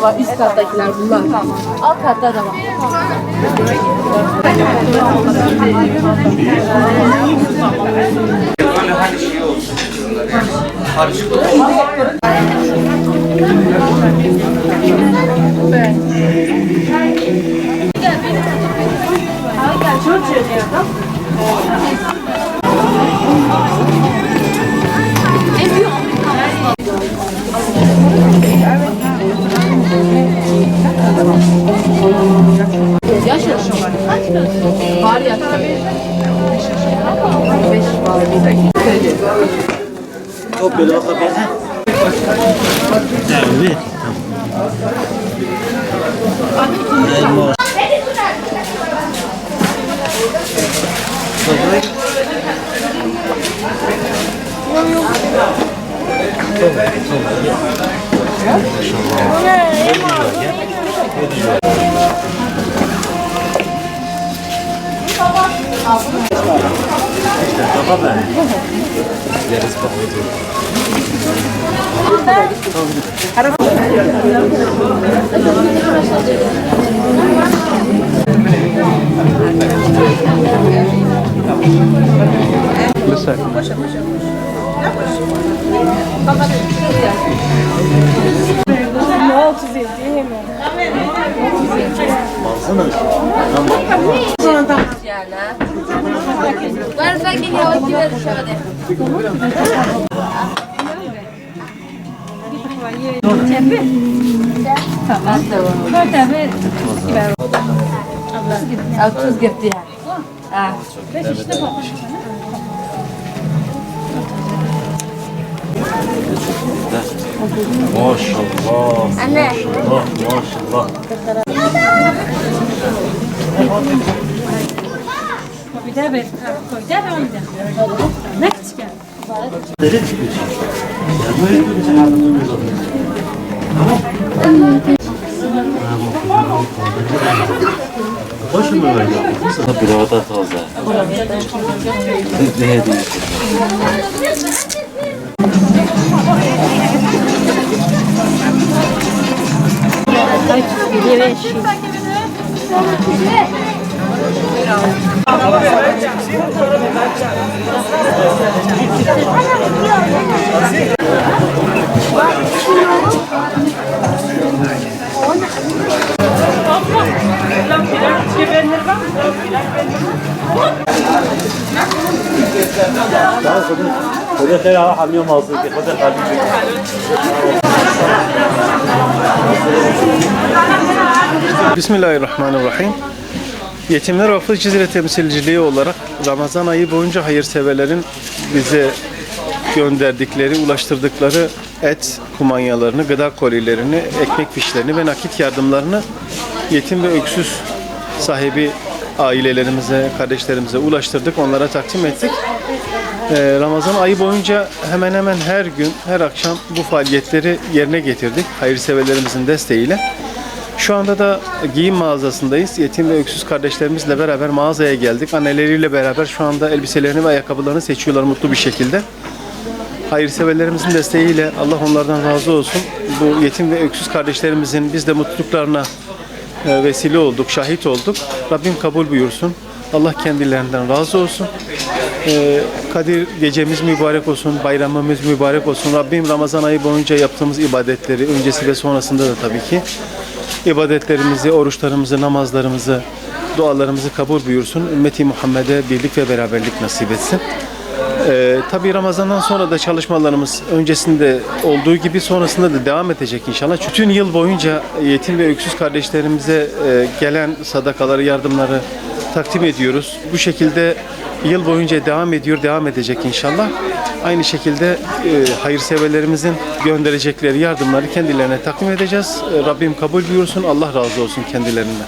var. Üst kattakiler bunlar. Alt katta da var. Böyle hani şey olsun. Karışık olsun. Yaş var ya. Çok böyle bakabilirsin. Evet. Tamam. Guarda che io oggi vedo vedere. Tuz gitti ya. Maşallah. Anne. Maşallah. Bir daha ver. Koy. Devam edelim. Ne küçük yani. Nereye çıkıyorsun? Ya böyle bir şey anlatıyoruz. Başım mı böyle? Biraz da taze. Ne hediye? خدا خیر آقا همه موضوع که خدا خیلی Bismillahirrahmanirrahim. Yetimler Vakfı Cizre temsilciliği olarak Ramazan ayı boyunca hayırseverlerin bize gönderdikleri, ulaştırdıkları et kumanyalarını, gıda kolilerini, ekmek fişlerini ve nakit yardımlarını yetim ve öksüz sahibi ailelerimize, kardeşlerimize ulaştırdık, onlara takdim ettik. Ramazan ayı boyunca hemen hemen her gün, her akşam bu faaliyetleri yerine getirdik hayırseverlerimizin desteğiyle. Şu anda da giyim mağazasındayız. Yetim ve öksüz kardeşlerimizle beraber mağazaya geldik. Anneleriyle beraber şu anda elbiselerini ve ayakkabılarını seçiyorlar mutlu bir şekilde. Hayırseverlerimizin desteğiyle Allah onlardan razı olsun. Bu yetim ve öksüz kardeşlerimizin biz de mutluluklarına vesile olduk, şahit olduk. Rabbim kabul buyursun. Allah kendilerinden razı olsun. Kadir gecemiz mübarek olsun, bayramımız mübarek olsun. Rabbim Ramazan ayı boyunca yaptığımız ibadetleri, öncesi ve sonrasında da tabii ki ibadetlerimizi, oruçlarımızı, namazlarımızı, dualarımızı kabul buyursun. Ümmeti Muhammed'e birlik ve beraberlik nasip etsin. Tabii Ramazan'dan sonra da çalışmalarımız öncesinde olduğu gibi sonrasında da devam edecek inşallah. Bütün yıl boyunca yetim ve öksüz kardeşlerimize gelen sadakaları, yardımları takdim ediyoruz. Bu şekilde yıl boyunca devam edecek inşallah. Aynı şekilde hayırseverlerimizin gönderecekleri yardımları kendilerine takdim edeceğiz. Rabbim kabul buyursun. Allah razı olsun kendilerinden.